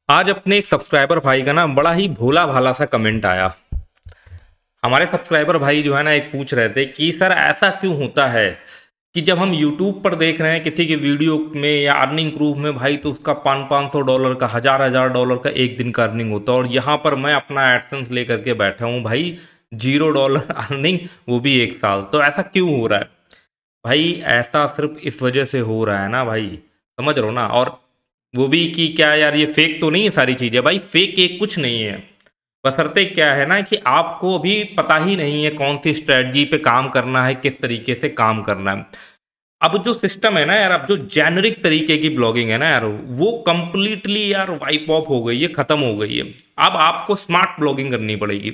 आज अपने एक सब्सक्राइबर भाई का ना बड़ा ही भोला भाला सा कमेंट आया। हमारे सब्सक्राइबर भाई जो है ना एक पूछ रहे थे कि सर ऐसा क्यों होता है कि जब हम यूट्यूब पर देख रहे हैं किसी की वीडियो में या अर्निंग प्रूफ में भाई तो उसका 500-500 डॉलर का हजार डॉलर का एक दिन का अर्निंग होता है, और यहाँ पर मैं अपना एडसेंस लेकर के बैठा हूँ भाई $0 अर्निंग, वो भी एक साल। तो ऐसा क्यों हो रहा है भाई? ऐसा सिर्फ इस वजह से हो रहा है ना भाई, समझ रहे हो ना। और वो भी कि क्या यार ये फेक तो नहीं है सारी चीजें? भाई फेक एक कुछ नहीं है, बशर्ते क्या है ना कि आपको अभी पता ही नहीं है कौन सी स्ट्रेटजी पे काम करना है, किस तरीके से काम करना है। अब जो सिस्टम है ना यार, अब जो जेनरिक तरीके की ब्लॉगिंग है ना यार, वो कंप्लीटली यार वाइप ऑफ हो गई है, खत्म हो गई है। अब आपको स्मार्ट ब्लॉगिंग करनी पड़ेगी।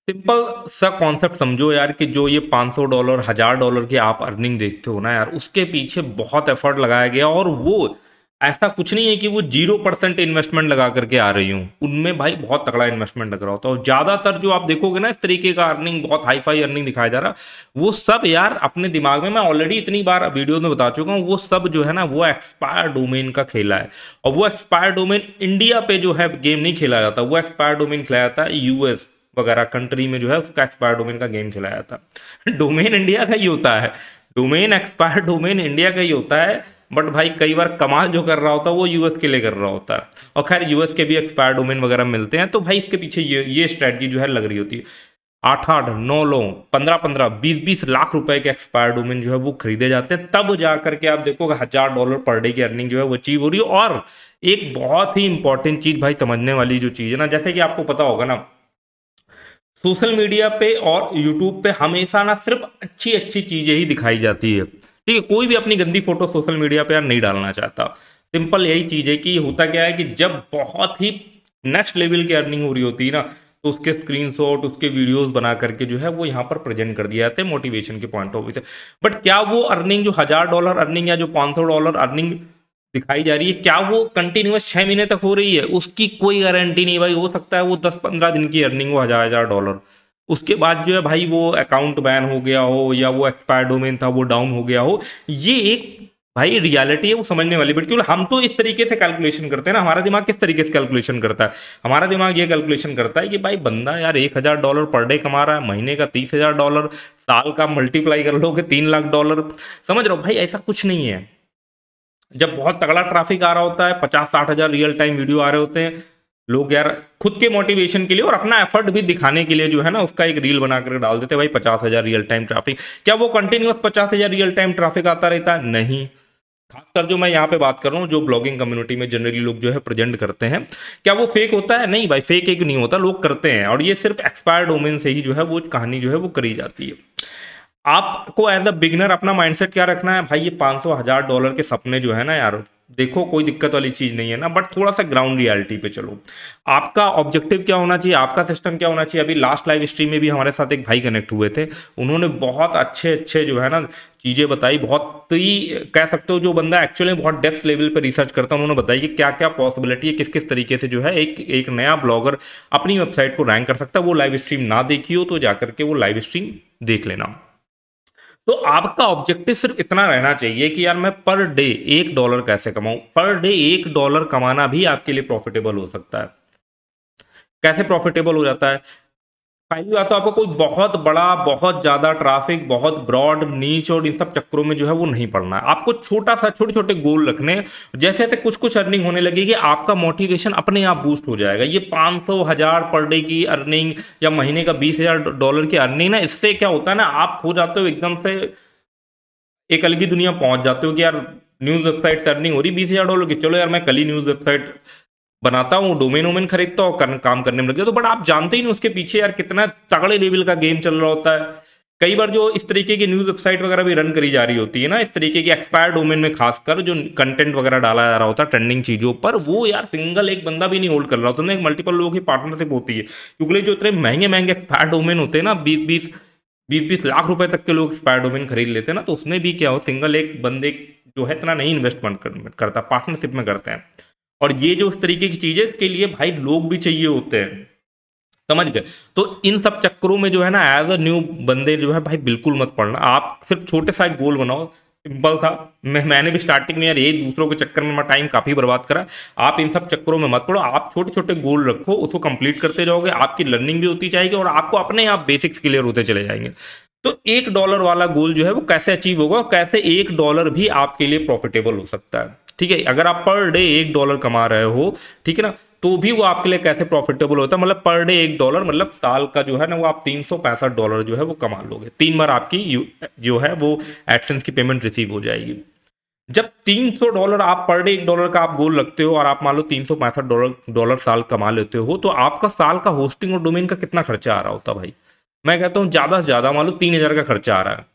सिंपल सा कॉन्सेप्ट समझो यार कि जो ये $500 $1000 की आप अर्निंग देखते हो ना यार, उसके पीछे बहुत एफर्ट लगाया गया, और वो ऐसा कुछ नहीं है कि वो 0% इन्वेस्टमेंट लगा करके आ रही हूँ। उनमें भाई बहुत तगड़ा इन्वेस्टमेंट लग रहा होता है। और ज्यादातर जो आप देखोगे ना इस तरीके का अर्निंग, बहुत हाई फाई अर्निंग दिखाया जा रहा, वो सब यार अपने दिमाग में, मैं ऑलरेडी इतनी बार वीडियो में बता चुका हूँ, वो सब जो है ना वो एक्सपायर डोमेन का खेला है। और वो एक्सपायर डोमेन इंडिया पे जो है गेम नहीं खेला जाता, वो एक्सपायर डोमेन खेला जाता है यूएस वगैरह कंट्री में, जो है उसका एक्सपायर डोमेन का गेम खिलाया था। डोमेन इंडिया का ही होता है, डोमेन एक्सपायर डोमेन इंडिया का ही होता है, बट भाई कई बार कमाल जो कर रहा होता है वो यूएस के लिए कर रहा होता है। और खैर यूएस के भी एक्सपायर डोमेन वगैरह मिलते हैं, तो भाई इसके पीछे ये स्ट्रेटजी जो है लग रही होती है। 8-8 9 15-15 20-20 लाख रुपए के एक्सपायर डोमेन जो है वो खरीदे जाते हैं, तब जाकर के आप देखोगे $1000 पर डे की अर्निंग जो है वो अचीव हो रही है। और एक बहुत ही इंपॉर्टेंट चीज भाई, समझने वाली जो चीज है ना, जैसे कि आपको पता होगा ना, सोशल मीडिया पे और यूट्यूब पे हमेशा ना सिर्फ अच्छी अच्छी चीजें ही दिखाई जाती है, ठीक है। कोई भी अपनी गंदी फोटो सोशल मीडिया पे यार नहीं डालना चाहता। सिंपल यही चीज है कि होता क्या है कि जब बहुत ही नेक्स्ट लेवल की अर्निंग हो रही होती है ना, तो उसके स्क्रीनशॉट, उसके वीडियोस बना करके जो है वो यहाँ पर प्रेजेंट कर दिया जाता है मोटिवेशन के पॉइंट ऑफ व्यू से। बट क्या वो अर्निंग जो $1000 अर्निंग या जो $500 अर्निंग दिखाई जा रही है, क्या वो कंटिन्यूअस 6 महीने तक हो रही है? उसकी कोई गारंटी नहीं भाई। हो सकता है वो 10-15 दिन की अर्निंग हो, $1000, उसके बाद जो है भाई वो अकाउंट बैन हो गया हो, या वो एक्सपायर डोमेन था वो डाउन हो गया हो। ये एक भाई रियलिटी है, वो समझने वाली। बट क्यों हम तो इस तरीके से कैलकुलेशन करते हैं ना, हमारा दिमाग किस तरीके से कैलकुलेशन करता है? हमारा दिमाग ये कैलकुलेशन करता है कि भाई बंदा यार $1000 पर डे कमा रहा है, महीने का $30,000, साल का मल्टीप्लाई कर लोगे $3 लाख। समझ रहे हो भाई? ऐसा कुछ नहीं है। जब बहुत तगड़ा ट्रैफिक आ रहा होता है, 50-60 हजार रियल टाइम वीडियो आ रहे होते हैं, लोग यार खुद के मोटिवेशन के लिए और अपना एफर्ट भी दिखाने के लिए जो है ना उसका एक रील बनाकर डाल देते हैं भाई 50,000 रियल टाइम ट्रैफिक। क्या वो कंटिन्यूअस 50,000 रियल टाइम ट्रैफिक आता रहता है? नहीं। खासकर जो मैं यहाँ पे बात कर रहा हूँ, जो ब्लॉगिंग कम्युनिटी में जनरली लोग जो है प्रेजेंट करते हैं, क्या वो फेक होता है? नहीं भाई, फेक एक नहीं होता, लोग करते हैं। और ये सिर्फ एक्सपायर डोमेन से ही जो है वो कहानी जो है वो करी जाती है। आपको एज अ बिगनर अपना माइंडसेट क्या रखना है भाई? ये 500-1000 के सपने जो है ना यार, देखो कोई दिक्कत वाली चीज नहीं है ना, बट थोड़ा सा ग्राउंड रियलिटी पे चलो। आपका ऑब्जेक्टिव क्या होना चाहिए, आपका सिस्टम क्या होना चाहिए? अभी लास्ट लाइव स्ट्रीम में भी हमारे साथ एक भाई कनेक्ट हुए थे, उन्होंने बहुत अच्छे अच्छे जो है ना चीजें बताई। बहुत ही कह सकते हो जो बंदा एक्चुअली बहुत डेप्थ लेवल पे रिसर्च करता है, उन्होंने बताई कि क्या क्या पॉसिबिलिटी है, किस किस तरीके से जो है एक नया ब्लॉगर अपनी वेबसाइट को रैंक कर सकता है। वो लाइव स्ट्रीम ना देखी हो तो जाकर के वो लाइव स्ट्रीम देख लेना। तो आपका ऑब्जेक्टिव सिर्फ इतना रहना चाहिए कि यार मैं पर डे $1 कैसे कमाऊं। पर डे $1 कमाना भी आपके लिए प्रॉफिटेबल हो सकता है। कैसे प्रॉफिटेबल हो जाता है? पहली बात तो आपको कोई बहुत बड़ा, बहुत ज्यादा ट्रैफिक, बहुत ब्रॉड नीच और इन सब चक्करों में जो है वो नहीं पड़ना है। आपको छोटा सा छोटे छोटे गोल रखने हैं। जैसे जैसे कुछ कुछ अर्निंग होने लगेगी, आपका मोटिवेशन अपने आप बूस्ट हो जाएगा। ये 500,000 पर डे की अर्निंग या महीने का $20,000 की अर्निंग ना, इससे क्या होता है ना, आप हो जाते हो एकदम से एक अलग ही दुनिया पहुंच जाते हो कि यार न्यूज वेबसाइट से अर्निंग हो रही $20,000 की, चलो यार मैं कल ही न्यूज वेबसाइट बनाता हूँ, डोमेन वोमेन खरीदता हूँ, काम करने में लग गया। तो बट आप जानते ही नहीं उसके पीछे यार कितना तगड़े लेवल का गेम चल रहा होता है। कई बार जो इस तरीके की न्यूज वेबसाइट वगैरह भी रन करी जा रही होती है ना, इस तरीके की एक्सपायर डोमेन में, खासकर जो कंटेंट वगैरह डाला जा रहा होता है ट्रेंडिंग चीजों पर, वो यार सिंगल एक बंदा भी नहीं होल्ड कर रहा होता, उनमें मल्टीपल लोगों की पार्टनरशिप होती है। क्योंकि जो इतने महंगे महंगे एक्सपायर डोमेन होते हैं ना, 20-20 लाख रुपए तक के लोग एक्सपायर डोमेन खरीद लेते हैं ना, तो उसमें भी क्या हो, सिंगल एक बंदे जो है इतना नहीं इन्वेस्टमेंट करता, पार्टनरशिप में करते हैं। और ये जो इस तरीके की चीज है, इसके लिए भाई लोग भी चाहिए होते हैं, समझ गए? तो इन सब चक्करों में जो है ना, एज अ न्यू बंदे जो है भाई बिल्कुल मत पड़ना। आप सिर्फ छोटे सा एक गोल बनाओ, सिंपल था। मैंने भी स्टार्टिंग में यार यही दूसरों के चक्कर में मैं टाइम काफी बर्बाद करा। आप इन सब चक्करों में मत पड़ो, आप छोटे छोटे गोल रखो, उसको कंप्लीट करते जाओगे, आपकी लर्निंग भी होती जाएगी और आपको अपने आप बेसिक्स क्लियर होते चले जाएंगे। तो $1 वाला गोल जो है वो कैसे अचीव होगा और कैसे $1 भी आपके लिए प्रॉफिटेबल हो सकता है, ठीक है। अगर आप पर डे $1 कमा रहे हो, ठीक है ना, तो भी वो आपके लिए कैसे प्रॉफिटेबल होता है, मतलब पर डे $1 मतलब साल का जो है ना वो आप $365 जो है वो कमा लोगे। 3 बार आपकी जो है वो एडसेंस की पेमेंट रिसीव हो जाएगी। जब $300 आप पर डे $1 का आप गोल रखते हो और आप मान लो $365 साल कमा लेते हो, तो आपका साल का होस्टिंग और डोमेन का कितना खर्चा आ रहा होता भाई? मैं कहता हूं ज्यादा से ज्यादा मान लो 3,000 का खर्चा आ रहा है,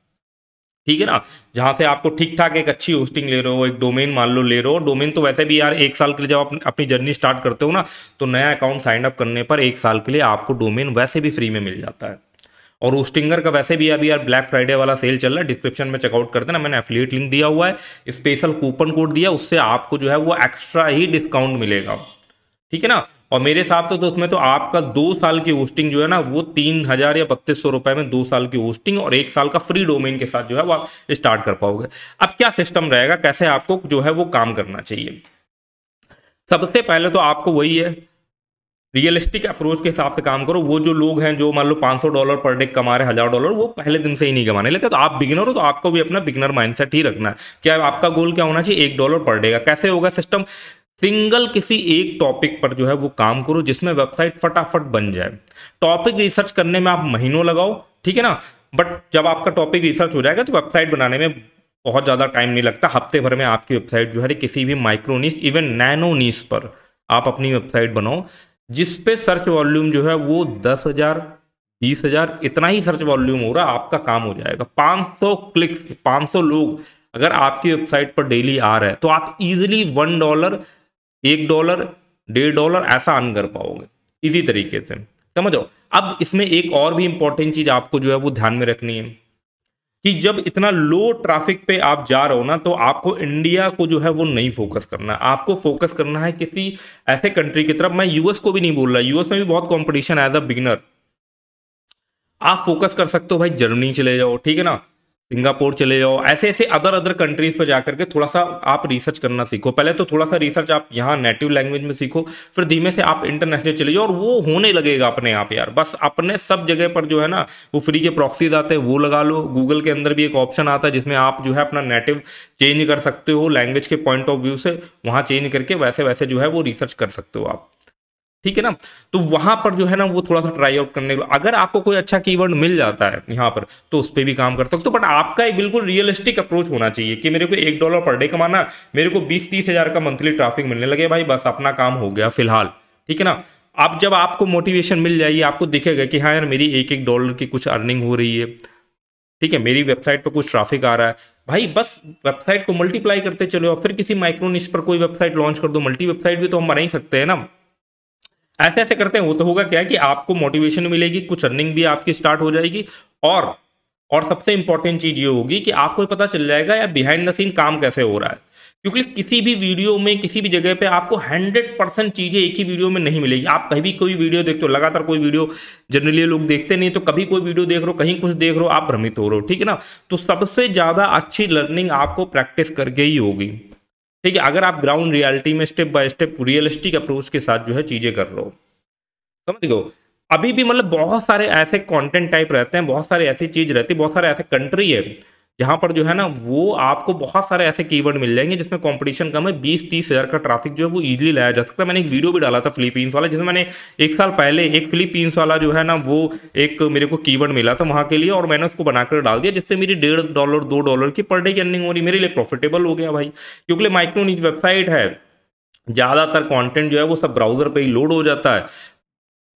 ठीक है ना। जहां से आपको ठीक ठाक एक अच्छी होस्टिंग ले रहे हो, एक डोमेन मान लो ले रहे हो। डोमेन तो वैसे भी यार 1 साल के लिए जब आप अपनी जर्नी स्टार्ट करते हो ना, तो नया अकाउंट साइन अप करने पर 1 साल के लिए आपको डोमेन वैसे भी फ्री में मिल जाता है। और होस्टिंगर का वैसे भी अभी यार ब्लैक फ्राइडे वाला सेल चल रहा है, डिस्क्रिप्शन में चेकआउट करते ना, मैंने एफिलिएट लिंक दिया हुआ है, स्पेशल कूपन कोड दिया, उससे आपको जो है वो एक्स्ट्रा ही डिस्काउंट मिलेगा, ठीक है ना। और मेरे हिसाब से तो उसमें तो आपका 2 साल की होस्टिंग जो है ना वो 3,000 या 3,200 रुपए में 2 साल की होस्टिंग और 1 साल का फ्री डोमेन के साथ जो है वो आप स्टार्ट कर पाओगे। अब क्या सिस्टम रहेगा, कैसे आपको जो है वो काम करना चाहिए? सबसे पहले तो आपको वही है, रियलिस्टिक अप्रोच के हिसाब से काम करो। वो जो लोग हैं जो मान लो $500 पर डे कमा रहे, $1,000, वो पहले दिन से ही नहीं कमाने लगे। तो आप बिगिनर हो तो आपको भी अपना बिगिनर माइंडसेट ही रखना है। क्या आपका गोल क्या होना चाहिए? $1 पर डे का। कैसे होगा सिस्टम? सिंगल किसी एक टॉपिक पर जो है वो काम करो जिसमें वेबसाइट फटाफट बन जाए। टॉपिक रिसर्च करने में आप महीनों लगाओ, ठीक है ना, बट जब आपका टॉपिक रिसर्च हो जाएगा तो वेबसाइट बनाने में बहुत ज्यादा टाइम नहीं लगता। हफ्ते भर में आपकी वेबसाइट जो है किसी भी माइक्रो नीश, इवन नैनो नीश पर आप अपनी वेबसाइट बनाओ जिस पे सर्च वॉल्यूम जो है वो 10,000 20,000 इतना ही सर्च वॉल्यूम हो रहा, आपका काम हो जाएगा। 500 क्लिक्स, 500 लोग अगर आपकी वेबसाइट पर डेली आ रहे हैं तो आप इजीली $1, $1, $1.5 ऐसा अर्न कर पाओगे इसी तरीके से, समझो। अब इसमें एक और भी इंपॉर्टेंट चीज आपको जो है वो ध्यान में रखनी है कि जब इतना लो ट्रैफिक पे आप जा रहे हो ना, तो आपको इंडिया को जो है वो नहीं फोकस करना है, आपको फोकस करना है किसी ऐसे कंट्री की तरफ। मैं यूएस को भी नहीं बोल रहा, यूएस में भी बहुत कंपटीशन है एज अ बिगिनर। आप फोकस कर सकते हो भाई, जर्मनी चले जाओ, ठीक है ना, सिंगापुर चले जाओ, ऐसे ऐसे अदर कंट्रीज पर जाकर के थोड़ा सा आप रिसर्च करना सीखो। पहले तो थोड़ा सा रिसर्च आप यहाँ नेटिव लैंग्वेज में सीखो, फिर धीमे से आप इंटरनेशनल चले जाओ और वो होने लगेगा अपने आप यार। बस अपने सब जगह पर जो है ना वो फ्री के प्रॉक्सीज आते हैं, वो लगा लो। गूगल के अंदर भी एक ऑप्शन आता है जिसमें आप जो है अपना नेटिव चेंज कर सकते हो लैंग्वेज के पॉइंट ऑफ व्यू से, वहां चेंज करके वैसे वैसे जो है वो रिसर्च कर सकते हो आप, ठीक है ना। तो वहां पर जो है ना वो थोड़ा सा ट्राई आउट करने के, अगर आपको कोई अच्छा कीवर्ड मिल जाता है यहाँ पर तो उस पर भी काम कर सकते हो। बट आपका एक बिल्कुल रियलिस्टिक अप्रोच होना चाहिए कि मेरे को $1 पर डे कमाना, मेरे को 20-30 हजार का मंथली ट्रैफिक मिलने लगे भाई, बस अपना काम हो गया फिलहाल, ठीक है ना। अब जब आपको मोटिवेशन मिल जाएगी, आपको दिखेगा कि हाँ यार मेरी एक $1 की कुछ अर्निंग हो रही है, ठीक है, मेरी वेबसाइट पर कुछ ट्रैफिक आ रहा है भाई, बस वेबसाइट को मल्टीप्लाई करते चलो। फिर किसी माइक्रो निश पर कोई वेबसाइट लॉन्च कर दो, मल्टी वेबसाइट भी तो हम बना ही सकते हैं ना। ऐसे ऐसे करते हैं वो तो होगा क्या कि आपको मोटिवेशन मिलेगी, कुछ अर्निंग भी आपकी स्टार्ट हो जाएगी। और सबसे इंपॉर्टेंट चीज ये होगी कि आपको पता चल जाएगा यार बिहाइंड द सीन काम कैसे हो रहा है। क्योंकि किसी भी वीडियो में किसी भी जगह पे आपको 100% चीजें एक ही वीडियो में नहीं मिलेगी। आप कहीं भी कोई वीडियो देखते हो, लगातार कोई वीडियो जनरली लोग देखते नहीं, तो कभी कोई वीडियो देख रहे हो, कहीं कुछ देख रहे हो, आप भ्रमित हो रहे हो, ठीक है ना। तो सबसे ज्यादा अच्छी लर्निंग आपको प्रैक्टिस करके ही होगी, ठीक है। अगर आप ग्राउंड रियलिटी में step by step realistic approach के साथ जो है चीजें कर रहे हो, समझ गए। अभी भी मतलब बहुत सारे ऐसे कंटेंट टाइप रहते हैं, बहुत सारी ऐसी चीज रहती है, बहुत सारे ऐसे कंट्री है जहां पर जो है ना वो आपको बहुत सारे ऐसे कीवर्ड मिल जाएंगे जिसमें कंपटीशन कम है। 20-30 हजार का ट्रैफिक जो है वो इजीली लाया जा सकता है। मैंने एक वीडियो भी डाला था फिलीपींस वाला, जिसमें मैंने 1 साल पहले एक फिलीपींस वाला जो है ना वो एक मेरे को कीवर्ड मिला था वहां के लिए, और मैंने उसको बनाकर डाल दिया, जिससे मेरी $1.5 $2 की पर डे की अर्निंग हो रही, मेरे लिए प्रॉफिटेबल हो गया भाई। क्योंकि माइक्रो निच वेबसाइट है, ज्यादातर कंटेंट जो है वो सब ब्राउजर पे ही लोड हो जाता है,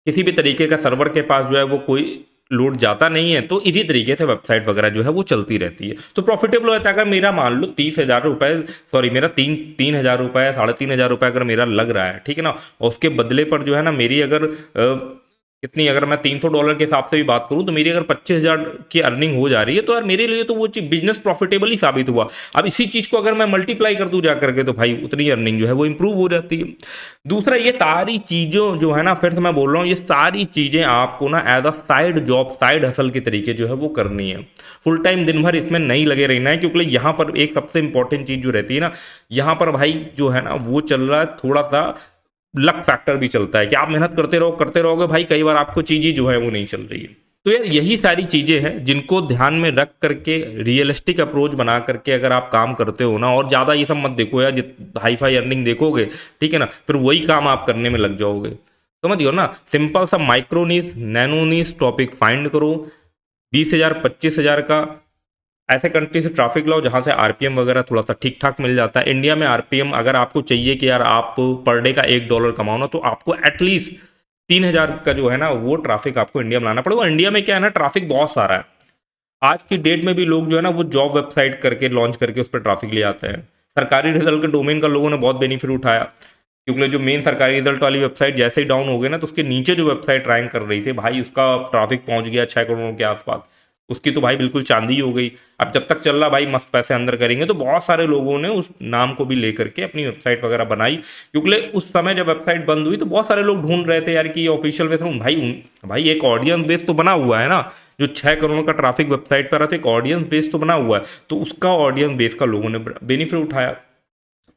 किसी भी तरीके का सर्वर के पास जो है वो कोई लोड जाता नहीं है, तो इसी तरीके से वेबसाइट वगैरह जो है वो चलती रहती है। तो प्रॉफिटेबल होता है। अगर मेरा मान लो 30,000 रुपए, सॉरी मेरा 3,000 रुपए, 3,500 रुपए अगर मेरा लग रहा है, ठीक है ना, और उसके बदले पर जो है ना मेरी अगर कितनी, अगर मैं $300 के हिसाब से भी बात करूं तो मेरी अगर 25,000 की अर्निंग हो जा रही है तो यार मेरे लिए तो वो चीज बिजनेस प्रॉफिटेबल ही साबित हुआ। अब इसी चीज को अगर मैं मल्टीप्लाई कर दूं जा करके तो भाई उतनी अर्निंग जो है वो इंप्रूव हो जाती है। दूसरा, ये सारी चीजों जो है ना, फिर से मैं बोल रहा हूँ, ये सारी चीजें आपको ना as a side job, side hustle के तरीके जो है वो करनी है। फुल टाइम दिन भर इसमें नहीं लगे रहना है, क्योंकि यहाँ पर एक सबसे इंपॉर्टेंट चीज जो रहती है ना, यहाँ पर भाई जो है ना वो चल रहा है थोड़ा सा लक फैक्टर भी चलता है कि आप मेहनत करते रहोगे भाई, कई बार आपको चीज ही जो है वो नहीं चल रही है। तो यार यही सारी चीजें हैं जिनको ध्यान में रख करके रियलिस्टिक अप्रोच बना करके अगर आप काम करते हो ना, और ज्यादा ये सब मत देखो यार, हाई फाई अर्निंग देखोगे ठीक है ना, फिर वही काम आप करने में लग जाओगे। समझियो ना, सिंपल सा माइक्रो नीश, नैनो नीश टॉपिक फाइंड करो, 20,000 25,000 का ऐसे कंट्री से ट्रैफिक लाओ जहां से आरपीएम वगैरह थोड़ा सा ठीक ठाक मिल जाता है। इंडिया में आरपीएम अगर आपको चाहिए कि यार आप पर डे का $1 कमाओ ना, तो आपको एटलीस्ट 3,000 का जो है ना वो ट्रैफिक आपको इंडिया में लाना पड़ेगा। इंडिया में क्या है ना, ट्रैफिक बहुत सारा है। आज की डेट में भी लोग जो है ना वो जॉब वेबसाइट करके लॉन्च करके उस पर ट्रैफिक ले आते हैं। सरकारी रिजल्ट के डोमेन का लोगों ने बहुत बेनिफिट उठाया, क्योंकि जो मेन सरकारी रिजल्ट वाली वेबसाइट जैसे ही डाउन हो गई ना, तो उसके नीचे जो वेबसाइट रैंक कर रही थी भाई, उसका ट्रैफिक पहुंच गया 6 करोड़ के आसपास, उसकी तो भाई बिल्कुल चांदी हो गई। अब जब तक चल रहा भाई मस्त पैसे अंदर करेंगे, तो बहुत सारे लोगों ने उस नाम को भी लेकर के अपनी वेबसाइट वगैरह बनाई, क्योंकि उस समय जब वेबसाइट बंद हुई तो बहुत सारे लोग ढूंढ रहे थे यार कि ये ऑफिशियल बेस भाई एक ऑडियंस बेस तो बना हुआ है ना, जो 6 करोड़ का ट्रैफिक वेबसाइट पर है तो एक ऑडियंस बेस तो बना हुआ है, तो उसका ऑडियंस बेस का लोगों ने बेनिफिट उठाया।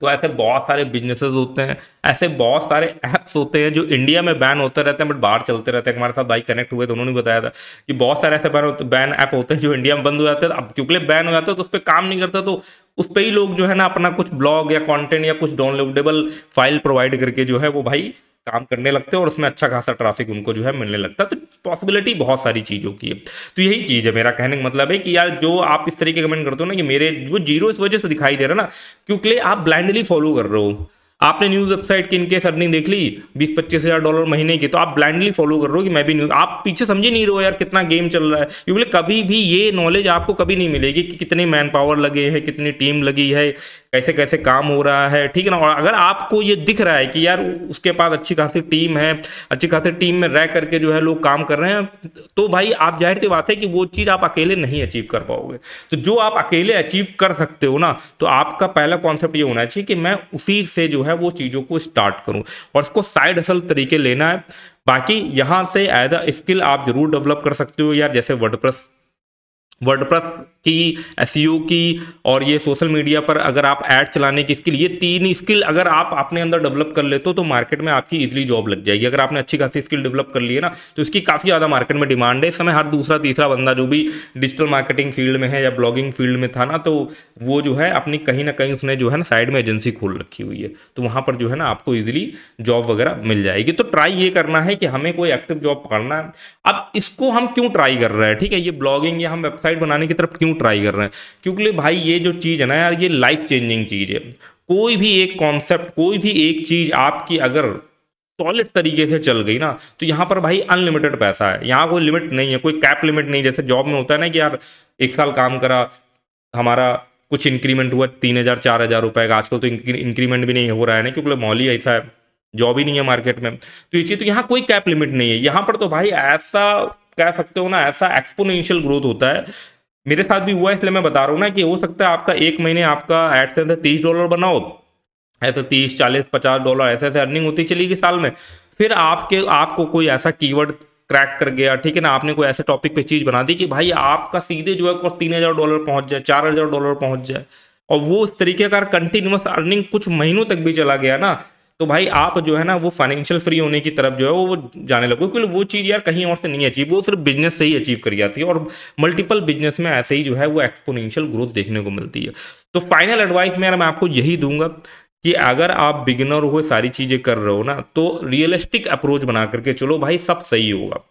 तो ऐसे बहुत सारे बिजनेसेस होते हैं, ऐसे बहुत सारे ऐप्स होते हैं जो इंडिया में बैन होते रहते हैं बट बाहर चलते रहते हैं। हमारे साथ भाई कनेक्ट हुए तो उन्होंने बताया था कि बहुत सारे ऐसे बैन ऐप होते हैं जो इंडिया में बंद हो जाते हैं। अब क्योंकि बैन हो जाते हैं तो उस पर काम नहीं करता, तो उस पर ही लोग जो है ना अपना कुछ ब्लॉग या कंटेंट या कुछ डाउनलोडेबल फाइल प्रोवाइड करके जो है वो भाई काम करने लगते हैं, और उसमें अच्छा खासा ट्रैफिक उनको जो है मिलने लगता है। तो पॉसिबिलिटी बहुत सारी चीज़ों की है। तो यही चीज़ है, मेरा कहने का मतलब है कि यार जो आप इस तरीके कमेंट करते हो ना कि मेरे वो जीरो इस वजह से दिखाई दे रहा है ना, क्योंकि आप ब्लाइंडली फॉलो कर रहे हो। आपने न्यूज़ वेबसाइट की इनकेस अर्निंग देख ली 20-25 हज़ार डॉलर महीने की, तो आप ब्लाइंडली फॉलो कर रहे हो कि मैं भी न्यूज़, आप पीछे समझे नहीं रहे हो यार कितना गेम चल रहा है, क्योंकि कभी भी ये नॉलेज आपको कभी नहीं मिलेगी कि कितने मैन पावर लगे हैं, कितनी टीम लगी है, कैसे कैसे काम हो रहा है, ठीक है ना। और अगर आपको ये दिख रहा है कि यार उसके पास अच्छी खासी टीम है, अच्छी खासी टीम में रह करके जो है लोग काम कर रहे हैं, तो भाई आप जाहिर सी बात है कि वो चीज़ आप अकेले नहीं अचीव कर पाओगे। तो जो आप अकेले अचीव कर सकते हो ना, तो आपका पहला कॉन्सेप्ट ये होना चाहिए कि मैं उसी से जो है वो चीज़ों को स्टार्ट करूं, और इसको साइड हसल तरीके लेना है। बाकी यहां से एज अ स्किल आप जरूर डेवलप कर सकते हो यार, जैसे वर्डप्रेस की, एसईओ की, और ये सोशल मीडिया पर अगर आप ऐड चलाने की स्किल, ये 3 स्किल अगर आप अपने अंदर डेवलप कर लेते हो तो मार्केट में आपकी इजीली जॉब लग जाएगी। अगर आपने अच्छी खासी स्किल डेवलप कर ली है ना, तो इसकी काफ़ी ज़्यादा मार्केट में डिमांड है। इस समय हर दूसरा तीसरा बंदा जो भी डिजिटल मार्केटिंग फील्ड में है या ब्लॉगिंग फील्ड में था ना, तो वो जो है अपनी कहीं ना कहीं उसने जो है ना साइड में एजेंसी खोल रखी हुई है, तो वहाँ पर जो है ना आपको ईजिली जॉब वगैरह मिल जाएगी। तो ट्राई ये करना है कि हमें कोई एक्टिव जॉब पकड़ना है। अब इसको हम क्यों ट्राई कर रहे हैं, ठीक है, ये ब्लॉगिंग या हम वेबसाइट बनाने की तरफ क्यों ट्राई कर रहे हैं, क्योंकि भाई ये जो चीज़ है ना यार, ये लाइफ चेंजिंग चीज़ है। कोई भी एक कॉन्सेप्ट, कोई भी एक चीज़ आपकी अगर सॉलिड तरीके से चल गई ना, तो यहाँ पर भाई अनलिमिटेड पैसा है, यहाँ कोई लिमिट नहीं है, कोई कैप लिमिट नहीं। जैसे जॉब में होता है ना कि यार 1 साल काम करा, हमारा कुछ इंक्रीमेंट हुआ 3,000-4,000 रुपए का, आजकल तो इंक्रीमेंट भी नहीं हो रहा है ना, क्योंकि माहौल ही ऐसा है, जॉब ही नहीं है मार्केट में। तो ये चीज़, तो यहाँ कोई कैप लिमिट नहीं है। यहाँ पर तो भाई ऐसा कह सकते हो ना, ऐसा एक्सपोनेंशियल ग्रोथ होता है। मेरे साथ भी हुआ, इसलिए मैं बता रहा हूँ ना कि हो सकता है आपका एक महीने आपका एडसेंस से $30 बनाओ, ऐसे 30, 40, $50 ऐसे ऐसे अर्निंग होती चलेगी साल में। फिर आपको कोई ऐसा कीवर्ड क्रैक कर गया, ठीक है ना, आपने कोई ऐसे टॉपिक पे चीज़ बना दी कि भाई आपका सीधे जो है $3,000 पहुंच जाए, $4,000 पहुंच जाए, और वो इस तरीके का कंटिन्यूअस अर्निंग कुछ महीनों तक भी चला गया ना, तो भाई आप जो है ना वो फाइनेंशियल फ्री होने की तरफ जो है वो जाने लगो, क्योंकि वो चीज़ यार कहीं और से नहीं अचीव, वो सिर्फ बिजनेस से ही अचीव करी जाती है, और मल्टीपल बिजनेस में ऐसे ही जो है वो एक्सपोनेंशियल ग्रोथ देखने को मिलती है। तो फाइनल एडवाइस मेरा मैं आपको यही दूंगा कि अगर आप बिगिनर हो, सारी चीज़ें कर रहे हो ना, तो रियलिस्टिक अप्रोच बना करके चलो भाई, सब सही होगा।